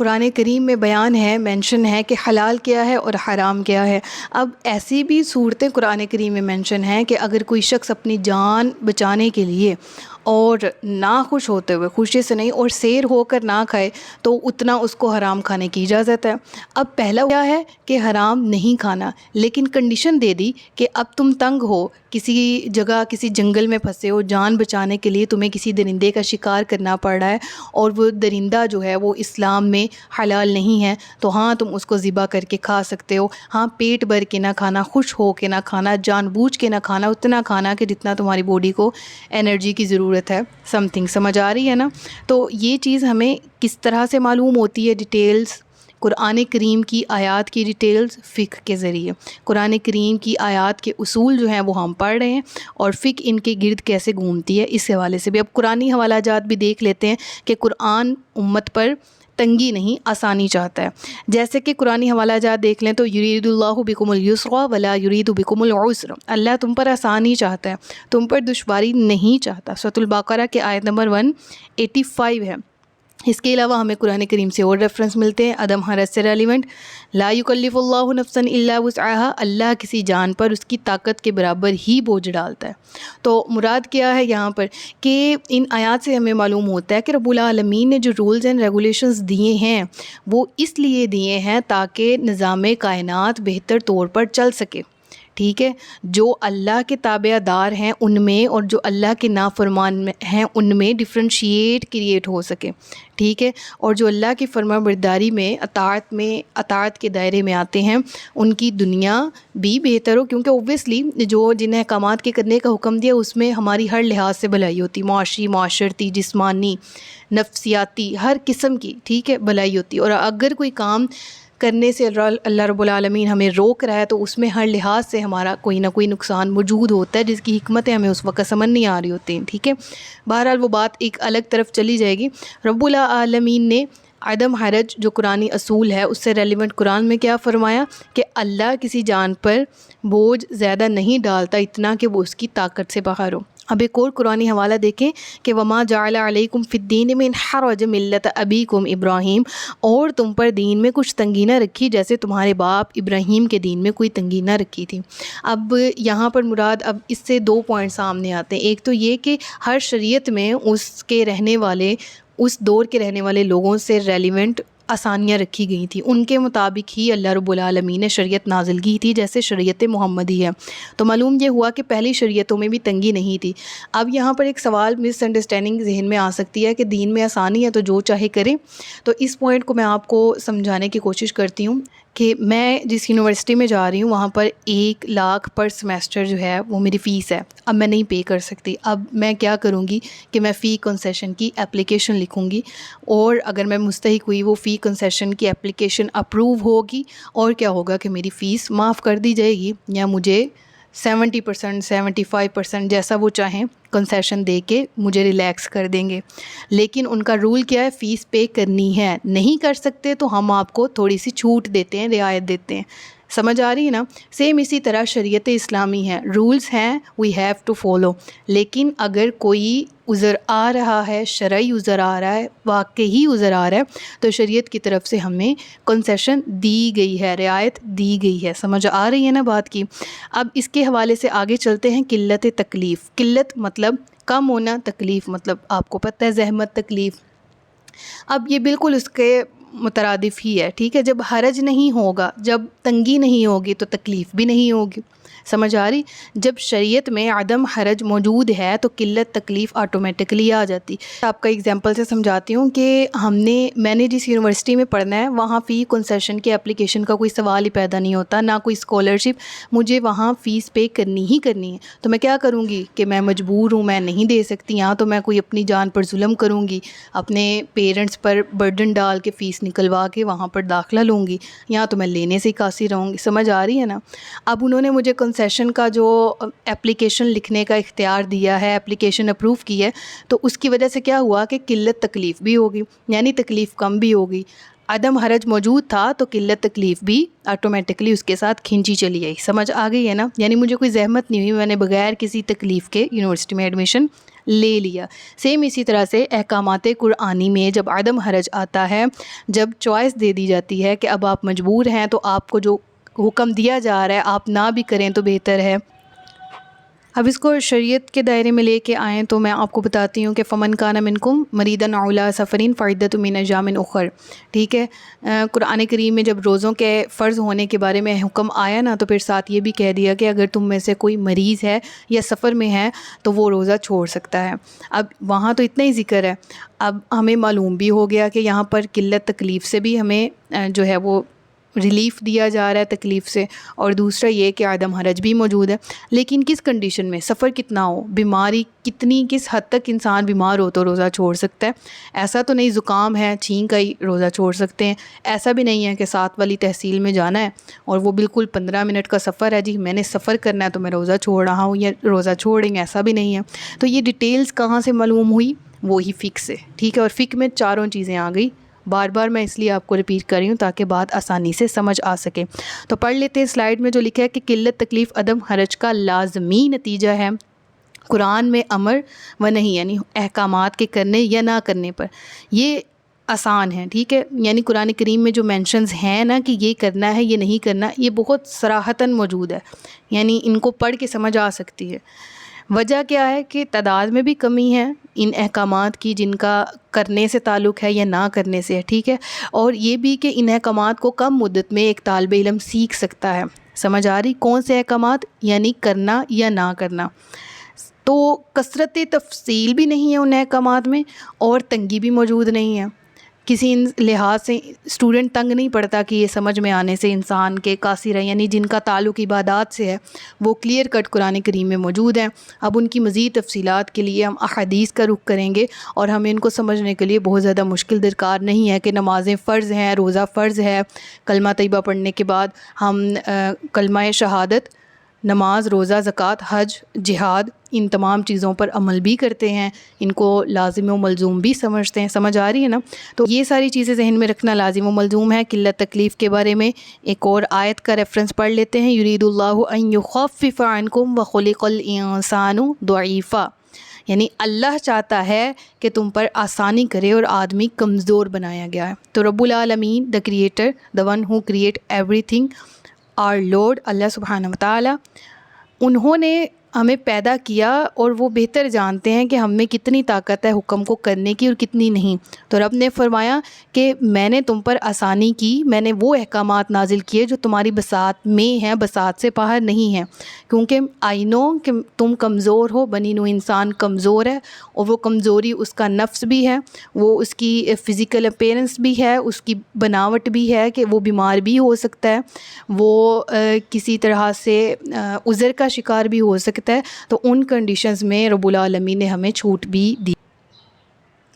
قرآن کریم میں بیان ہے، مینشن ہے کہ حلال کیا ہے اور حرام کیا ہے۔ اب ایسی بھی صورتیں قرآن کریم میں مینشن ہیں کہ اگر کوئی شخص اپنی جان بچانے کے لیے اور ناخوش ہوتے ہوئے، خوشی سے نہیں اور سیر ہو کر نہ کھائے تو اتنا اس کو حرام کھانے کی اجازت ہے۔ اب پہلا کیا ہے کہ حرام نہیں کھانا، لیکن کنڈیشن دے دی کہ اب تم تنگ ہو، کسی جگہ کسی جنگل میں پھنسے ہو، جان بچانے کے لیے تمہیں کسی درندے کا شکار کرنا پڑ رہا ہے اور وہ درندہ جو ہے وہ اسلام میں حلال نہیں ہے، تو ہاں تم اس کو ذبح کر کے کھا سکتے ہو۔ ہاں پیٹ بھر کے نہ کھانا، خوش ہو کے نہ کھانا، جان بوجھ کے نہ کھانا، اتنا کھانا کہ جتنا تمہاری باڈی کو انرجی کی ضرورت ہے۔ سمجھ آ رہی ہے نا؟ تو یہ چیز ہمیں کس طرح سے معلوم ہوتی ہے؟ ڈیٹیلز قرآن کریم کی آیات کی ڈیٹیلز فقہ کے ذریعے، قرآن کریم کی آیات کے اصول جو ہیں وہ ہم پڑھ رہے ہیں اور فقہ ان کے گرد کیسے گھومتی ہے اس حوالے سے بھی۔ اب قرآنی حوالہ جات بھی دیکھ لیتے ہیں کہ قرآن امت پر تنگی نہیں آسانی چاہتا ہے۔ جیسے کہ قرآنی حوالہ جات دیکھ لیں تو یرید اللہ بکم الیسر ولا یرید بکم العسر، اللہ تم پر آسانی چاہتا ہے، تم پر دشواری نہیں چاہتا۔ سورۃ البقرہ کے آیت نمبر 185 ہے۔ اس کے علاوہ ہمیں قرآن کریم سے اور ریفرنس ملتے ہیں عدم حرج سے ریلیونٹ، لا یکلف اللہ نفسا الا وسعها، اللہ کسی جان پر اس کی طاقت کے برابر ہی بوجھ ڈالتا ہے۔ تو مراد کیا ہے یہاں پر کہ ان آیات سے ہمیں معلوم ہوتا ہے کہ رب العالمین نے جو رولز اینڈ ریگولیشنز دیے ہیں وہ اس لیے دیے ہیں تاکہ نظام کائنات بہتر طور پر چل سکے، ٹھیک ہے؟ جو اللہ کے تابع دار ہیں ان میں اور جو اللہ کے نافرمان ہیں ان میں ڈفرینشیٹ کریٹ ہو سکے، ٹھیک ہے؟ اور جو اللہ کی فرما برداری میں اطاعت کے دائرے میں آتے ہیں ان کی دنیا بھی بہتر ہو، کیونکہ اوبویسلی جن احکامات کے کرنے کا حکم دیا اس میں ہماری ہر لحاظ سے بھلائی ہوتی، معاشی، معاشرتی، جسمانی، نفسیاتی، ہر قسم کی، ٹھیک ہے، بھلائی ہوتی۔ اور اگر کوئی کام کرنے سے اللہ رب العالمین ہمیں روک رہا ہے تو اس میں ہر لحاظ سے ہمارا کوئی نہ کوئی نقصان موجود ہوتا ہے جس کی حکمتیں ہمیں اس وقت سمجھ نہیں آ رہی ہوتی ہیں، ٹھیک ہے؟ بہرحال وہ بات ایک الگ طرف چلی جائے گی۔ رب العالمین نے عدم حرج جو قرآنی اصول ہے اس سے ریلیونٹ قرآن میں کیا فرمایا کہ اللہ کسی جان پر بوجھ زیادہ نہیں ڈالتا اتنا کہ وہ اس کی طاقت سے باہر ہو۔ اب ایک اور قرآنی حوالہ دیکھیں کہ وما جعل علیکم فی الدین من حرج ملت ابیکم ابراہیم، اور تم پر دین میں کچھ تنگی نہ رکھی جیسے تمہارے باپ ابراہیم کے دین میں کوئی تنگی نہ رکھی تھی۔ اب یہاں پر مراد اب اس سے 2 پوائنٹ سامنے آتے ہیں۔ ایک تو یہ کہ ہر شریعت میں اس دور کے رہنے والے لوگوں سے ریلیونٹ آسانیاں رکھی گئی تھیں، ان کے مطابق ہی اللہ رب العالمین نے شریعت نازل کی تھی جیسے شریعت محمدی ہے۔ تو معلوم یہ ہوا کہ پہلی شریعتوں میں بھی تنگی نہیں تھی۔ اب یہاں پر ایک سوال مس انڈرسٹینڈنگ ذہن میں آ سکتی ہے کہ دین میں آسانی ہے تو جو چاہے کریں، تو اس پوائنٹ کو میں آپ کو سمجھانے کی کوشش کرتی ہوں کہ میں جس یونیورسٹی میں جا رہی ہوں وہاں پر 1 لاکھ پر سمیسٹر جو ہے وہ میری فیس ہے، اب میں نہیں پے کر سکتی۔ اب میں کیا کروں گی کہ میں فی کنسیشن کی اپلیکیشن لکھوں گی، اور اگر میں مستحق ہوئی وہ فی کنسیشن کی اپلیکیشن اپروو ہوگی اور کیا ہوگا کہ میری فیس معاف کر دی جائے گی، یا مجھے 70%، 75% جیسا وہ چاہیں کنسیشن دے کے مجھے ریلیکس کر دیں گے۔ لیکن ان کا رول کیا ہے؟ فیس پے کرنی ہے، نہیں کر سکتے تو ہم آپ کو تھوڑی سی چھوٹ دیتے ہیں، رعایت دیتے ہیں۔ سمجھ آ رہی ہے نا؟ سیم اسی طرح شریعت اسلامی ہے، رولز ہیں وی ہیو ٹو فالو، لیکن اگر کوئی عذر آ رہا ہے، شرعی عذر آ رہا ہے، واقعی عذر آ رہا ہے، تو شریعت کی طرف سے ہمیں کنسیشن دی گئی ہے، رعایت دی گئی ہے۔ سمجھ آ رہی ہے نا بات کی؟ اب اس کے حوالے سے آگے چلتے ہیں۔ قلت تکلیف، قلت مطلب کم ہونا، تکلیف مطلب آپ کو پتہ ہے زحمت، تکلیف۔ اب یہ بالکل اس کے مترادف ہی ہے، ٹھیک ہے؟ جب حرج نہیں ہوگا، جب تنگی نہیں ہوگی تو تکلیف بھی نہیں ہوگی۔ سمجھ آ رہی؟ جب شریعت میں عدم حرج موجود ہے تو قلت تکلیف آٹومیٹکلی آ جاتی۔ آپ کا ایگزامپل سے سمجھاتی ہوں کہ میں نے جس یونیورسٹی میں پڑھنا ہے وہاں فی کنسیشن کے اپلیکیشن کا کوئی سوال ہی پیدا نہیں ہوتا، نہ کوئی اسکالرشپ، مجھے وہاں فیس پے کرنی ہی کرنی ہے۔ تو میں کیا کروں گی کہ میں مجبور ہوں، میں نہیں دے سکتی، یہاں تو میں کوئی اپنی جان پر ظلم کروں گی، اپنے پیرنٹس پر برڈن ڈال کے فیس نکلوا کے وہاں پر داخلہ لوں گی، یہاں تو میں لینے سے ہی قاصر رہوں گی۔ سمجھ آ رہی ہے نا؟ اب انہوں نے مجھے کنسیشن کا جو اپلیکیشن لکھنے کا اختیار دیا ہے، اپلیکیشن اپروو کی ہے، تو اس کی وجہ سے کیا ہوا کہ قلت تکلیف بھی ہوگی، یعنی تکلیف کم بھی ہوگی۔ عدم حرج موجود تھا تو قلت تکلیف بھی آٹومیٹکلی اس کے ساتھ کھینچی چلی آئی۔ سمجھ آ گئی ہے نا؟ یعنی مجھے کوئی زحمت نہیں ہوئی، میں نے بغیر کسی تکلیف کے یونیورسٹی میں ایڈمیشن لے لیا۔ سیم اسی طرح سے احکامات قرآنی میں جب عدم حرج آتا ہے، جب چوائس دے دی جاتی ہے کہ اب آپ مجبور ہیں تو آپ کو جو حکم دیا جا رہا ہے آپ نہ بھی کریں تو بہتر ہے۔ اب اس کو شریعت کے دائرے میں لے کے آئیں تو میں آپ کو بتاتی ہوں کہ فمن کان منکم مریضا او علی سفر فعدۃ من ایام اخر، ٹھیک ہے۔ قرآن کریم میں جب روزوں کے فرض ہونے کے بارے میں حکم آیا نا، تو پھر ساتھ یہ بھی کہہ دیا کہ اگر تم میں سے کوئی مریض ہے یا سفر میں ہے تو وہ روزہ چھوڑ سکتا ہے۔ اب وہاں تو اتنا ہی ذکر ہے، اب ہمیں معلوم بھی ہو گیا کہ یہاں پر قلت تکلیف سے بھی ہمیں جو ہے وہ ریلیف دیا جا رہا ہے تکلیف سے، اور دوسرا یہ کہ عدم حرج بھی موجود ہے۔ لیکن کس کنڈیشن میں، سفر کتنا ہو، بیماری کتنی، کس حد تک انسان بیمار ہو تو روزہ چھوڑ سکتا ہے۔ ایسا تو نہیں زکام ہے چھینک آئی روزہ چھوڑ سکتے ہیں، ایسا بھی نہیں ہے کہ ساتھ والی تحصیل میں جانا ہے اور وہ بالکل 15 منٹ کا سفر ہے، جی میں نے سفر کرنا ہے تو میں روزہ چھوڑ رہا ہوں یا روزہ چھوڑیں گے، ایسا بھی نہیں ہے۔ تو یہ ڈیٹیلز کہاں سے معلوم ہوئی؟ وہی فقہ سے، ٹھیک ہے۔ اور فقہ میں چاروں چیزیں آ گئی، بار بار میں اس لیے آپ کو ریپیٹ کر رہی ہوں تاکہ بات آسانی سے سمجھ آ سکے۔ تو پڑھ لیتے ہیں سلائیڈ میں جو لکھا ہے کہ قلت تکلیف عدم حرج کا لازمی نتیجہ ہے قرآن میں امر و نہیں، یعنی احکامات کے کرنے یا نہ کرنے پر۔ یہ آسان ہے، ٹھیک ہے، یعنی قرآن کریم میں جو مینشنز ہیں نا کہ یہ کرنا ہے یہ نہیں کرنا، یہ بہت صراحتاً موجود ہے، یعنی ان کو پڑھ کے سمجھ آ سکتی ہے۔ وجہ کیا ہے کہ تعداد میں بھی کمی ہے ان احکامات کی جن کا کرنے سے تعلق ہے یا نہ کرنے سے ہے، ٹھیک ہے، اور یہ بھی کہ ان احکامات کو کم مدت میں ایک طالب علم سیکھ سکتا ہے۔ سمجھ آ رہی؟ کون سے احکامات؟ یعنی کرنا یا نہ کرنا۔ تو کثرت تفصیل بھی نہیں ہے ان احکامات میں اور تنگی بھی موجود نہیں ہے، کسی لحاظ سے اسٹوڈنٹ تنگ نہیں پڑتا کہ یہ سمجھ میں آنے سے انسان کے قاصر ہے، یعنی جن کا تعلق عبادات سے ہے وہ کلیئر کٹ قرآن کریم میں موجود ہیں۔ اب ان کی مزید تفصیلات کے لیے ہم احادیث کا رخ کریں گے، اور ہمیں ان کو سمجھنے کے لیے بہت زیادہ مشکل درکار نہیں ہے کہ نمازیں فرض ہیں، روزہ فرض ہے، کلمہ طیبہ پڑھنے کے بعد ہم کلمہ شہادت، نماز، روزہ، زکوٰۃ، حج، جہاد، ان تمام چیزوں پر عمل بھی کرتے ہیں، ان کو لازم و ملزوم بھی سمجھتے ہیں۔ سمجھ آ رہی ہے نا؟ تو یہ ساری چیزیں ذہن میں رکھنا لازم و ملزوم ہے۔ قلت تکلیف کے بارے میں ایک اور آیت کا ریفرنس پڑھ لیتے ہیں، یرید اللہ ان یخفف عنکم وخلق الانسان ضعیفا، یعنی اللہ چاہتا ہے کہ تم پر آسانی کرے اور آدمی کمزور بنایا گیا ہے۔ تو رب العالمین، the creator, the one who create every thing, are lord, اللہ سبحانہ و تعالیٰ، انہوں نے ہمیں پیدا کیا اور وہ بہتر جانتے ہیں کہ ہم میں کتنی طاقت ہے حکم کو کرنے کی اور کتنی نہیں۔ تو رب نے فرمایا کہ میں نے تم پر آسانی کی، میں نے وہ احکامات نازل کیے جو تمہاری بساط میں ہیں، بساط سے باہر نہیں ہیں، کیونکہ آئی نو کہ تم کمزور ہو، بنی نوع انسان کمزور ہے، اور وہ کمزوری اس کا نفس بھی ہے، وہ اس کی فزیکل اپیرنس بھی ہے، اس کی بناوٹ بھی ہے کہ وہ بیمار بھی ہو سکتا ہے، وہ کسی طرح سے عذر کا شکار بھی ہو سکتا ہے۔ تو ان کنڈیشنز میں رب العالمین نے ہمیں چھوٹ بھی دی۔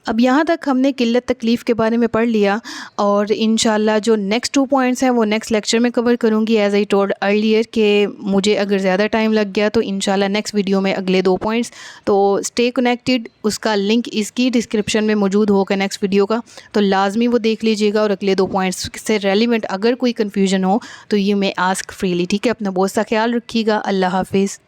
اب یہاں تک ہم نے قلت تکلیف کے بارے میں پڑھ لیا، اور انشاءاللہ جو نیکسٹ 2 پوائنٹس ہیں وہ نیکسٹ لیکچر میں کور کروں گی، ایز آئی ٹولڈ ارلیئر کہ مجھے اگر زیادہ ٹائم لگ گیا تو انشاءاللہ نیکسٹ ویڈیو میں اگلے 2 پوائنٹس۔ تو اسٹے کنیکٹڈ، اس کا لنک اس کی ڈسکرپشن میں موجود ہوگا نیکسٹ ویڈیو کا، تو لازمی وہ دیکھ لیجیے گا، اور اگلے 2 پوائنٹس سے ریلیونٹ اگر کوئی کنفیوژن ہو تو یہ میں آسک فریلی، ٹھیک ہے۔ اپنا بہت سا خیال رکھیے گا، اللہ حافظ۔